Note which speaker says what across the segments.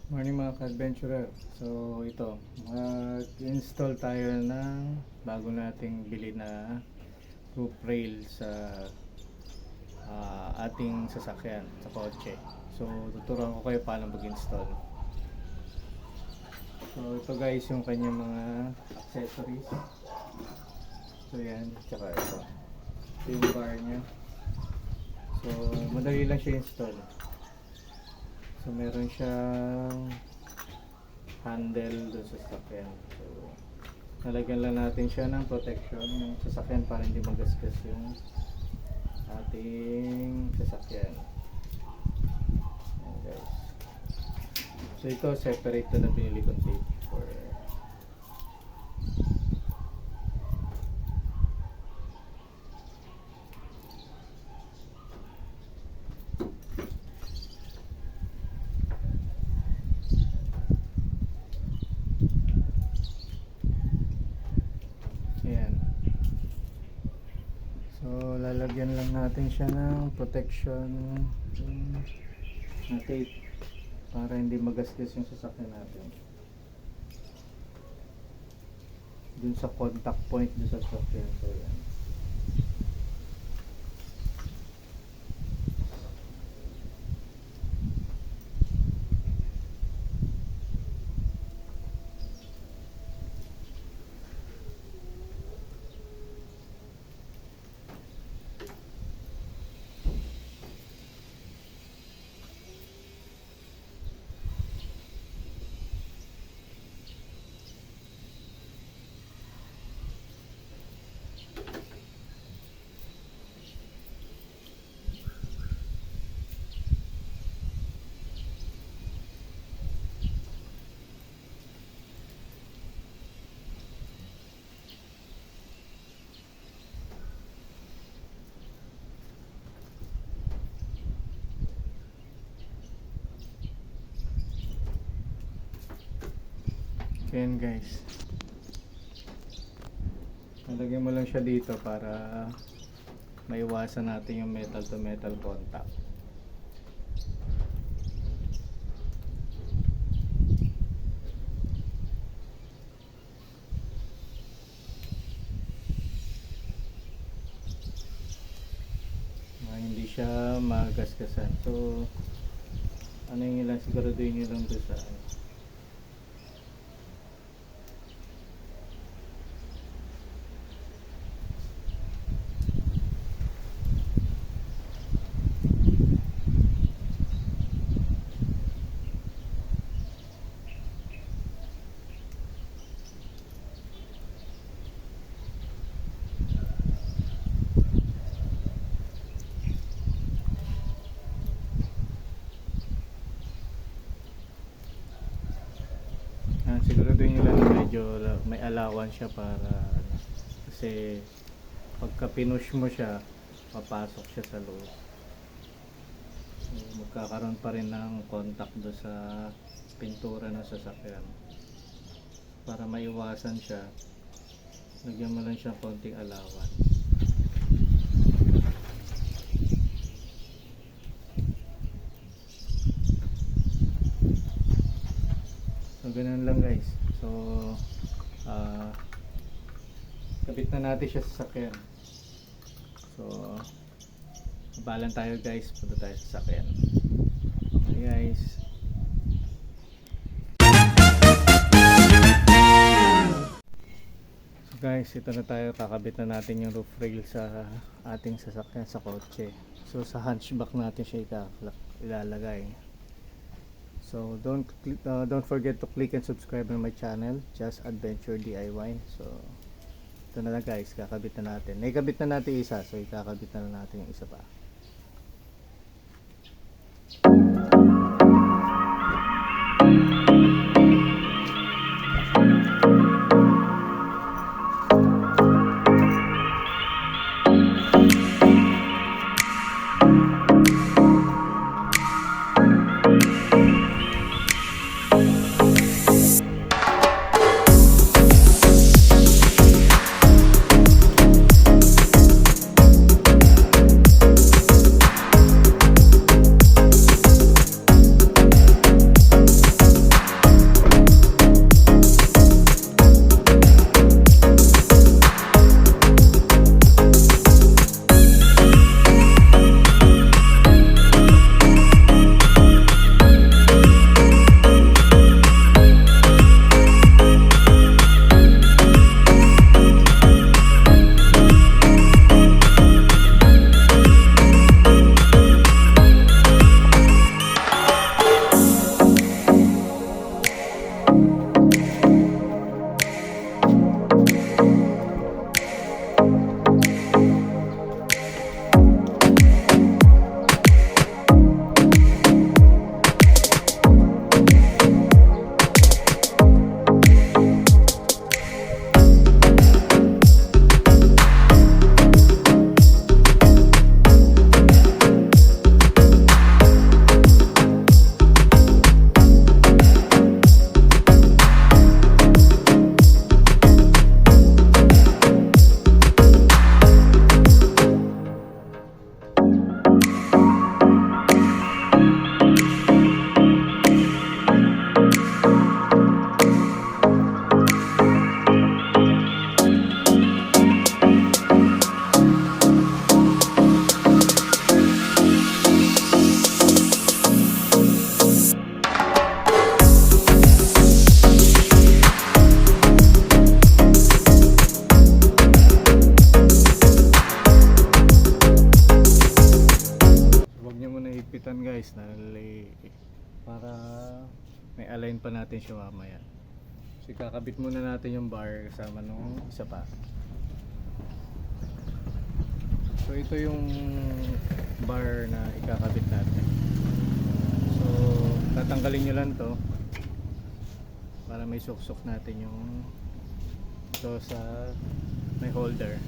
Speaker 1: Morning mga ka-adventurer. So ito, mag-install tayo ng bago nating bili na roof rail sa ating sasakyan sa kotse. So tuturuan ko kayo paano mag-install. So ito guys yung kanyang mga accessories. So yan, tsaka ito yung bar nya. So madali lang siya install. So meron siyang handle doon sa sasakyan. So nalagyan lang natin siya ng protection ng sasakyan para hindi magasgas yung ating sasakyan. Ayan guys. So ito separate to na binili kong tape for lalagyan lang natin siya ng protection na tape para hindi magasgas yung sasakyan natin dun sa contact point dun sa sasakyan. So yan. Ayan guys, nalagyan mo lang siya dito para maiwasan natin yung metal to metal contact. Hindi siya magasgasan. So ano yung ilang, siguraduhin nyo lang doon sa siguraduhin nyo lang medyo may allowance siya para kasi pagka pinush mo siya papasok siya sa loob. So, magkakaroon pa rin ng contact do sa pintura ng sasakyan. Para maiwasan siya, lagyan mo lang siya konting allowance. So ganun lang guys. So kabit na natin siya sa sasakyan. So balan tayo guys, punta tayo sa sasakyan. Okay guys. So guys, ito na tayo, kakabit na natin yung roof rail sa ating sasakyan sa kotse. So sa hatchback natin siya ilalagay. So don't forget to click and subscribe on my channel, Just Adventure DIY. So ito na lang guys, kakabit na natin. Naikabit na natin isa, so ikakabit na natin yung isa pa. may align pa natin siya mamaya. So ikakabit muna natin yung bar kasama nung isa pa. So ito yung bar na ikakabit natin. So tatanggalin nyo lang to para may suksok natin yung ito sa may holder.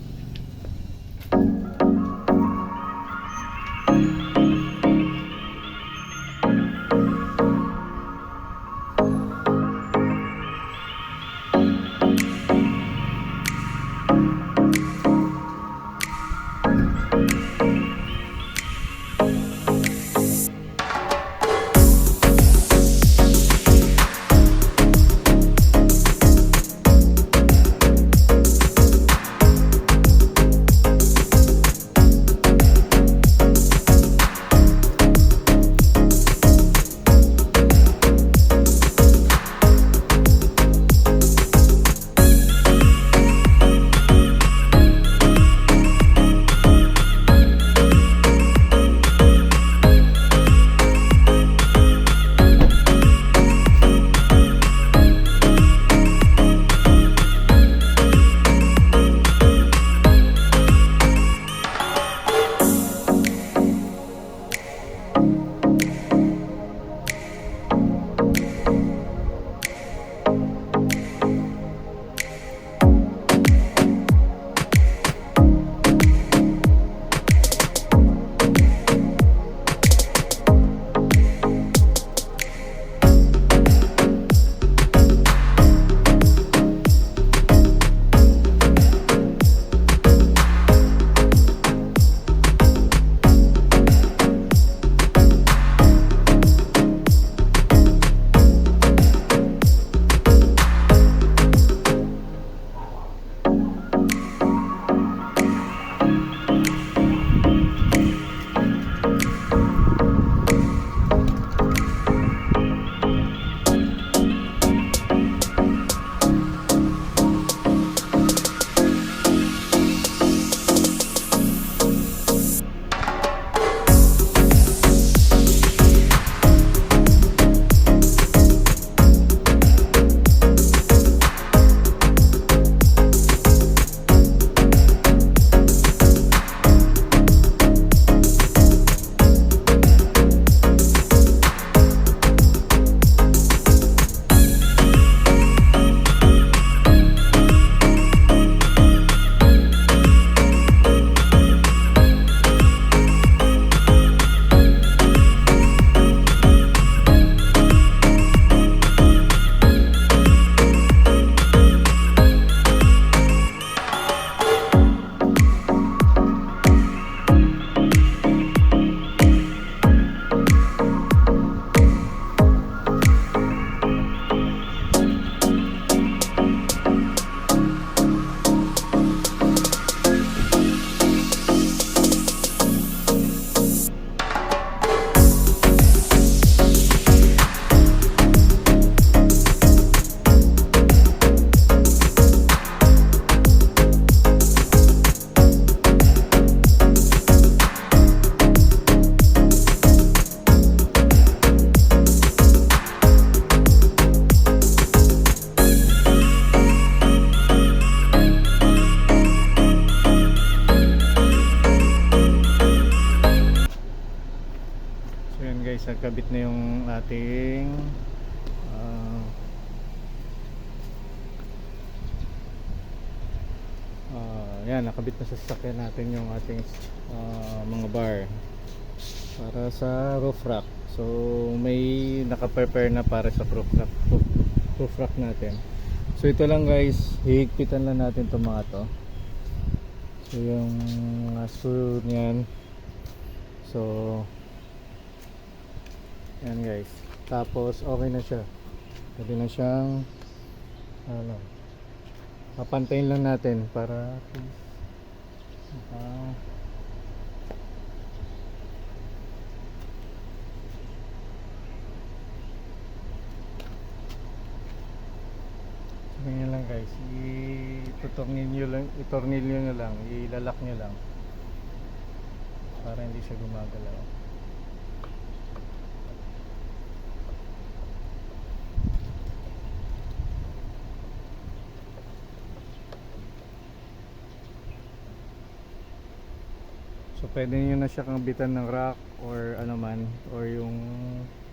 Speaker 1: Nagkabit na yung ating yan, nakabit na sa sasakyan natin yung ating mga bar para sa roof rack. So may naka-prepare na para sa roof rack natin. So ito lang guys, hihigpitan lang natin itong mga to. So yung mga screw niyan. So yan guys, tapos okay na siya, pwede na siyang papantayin lang natin para ganyan lang guys, itornilyo nyo lang, ilalak nyo lang para hindi siya gumagalaw. pwede nyo na siya kambitan ng rack or ano man, or yung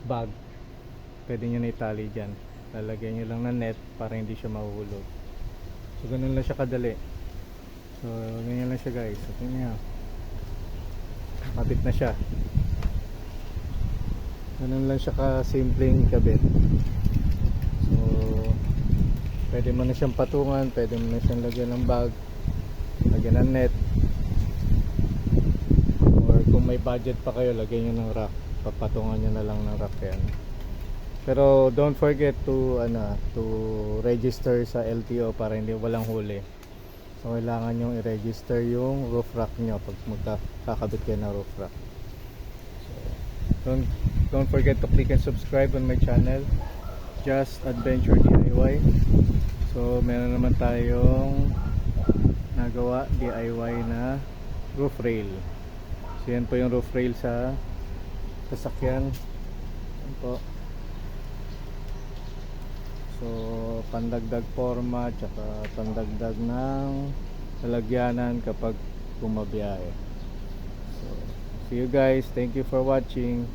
Speaker 1: bag. Pwede nyo na itali dyan. Lalagyan nyo lang ng net para hindi siya mahuhulog. So ganun lang siya kadali. So ganyan lang siya guys. So tingnan nyo. Mabit na siya. Ganun lang siya ka-simpleng ikabit. So pwede mo na siyang patungan, pwede mo na siyang lagyan ng bag, lagyan ng net, or kung may budget pa kayo, lagyan nyo ng rack, papatungan nyo na lang ng rack yan. Pero don't forget to register sa LTO para hindi walang huli. So kailangan nyo i-register yung roof rack nyo pag magkakabit kayo ng roof rack. So don't forget to click and subscribe on my channel, Just Adventure DIY. So meron naman tayong nagawa DIY na roof rail. So yan po yung roof rail sa sasakyan. Yan po. So pandagdag forma tsaka pandagdag ng lalagyanan kapag bumabiyahe. So see you guys, thank you for watching.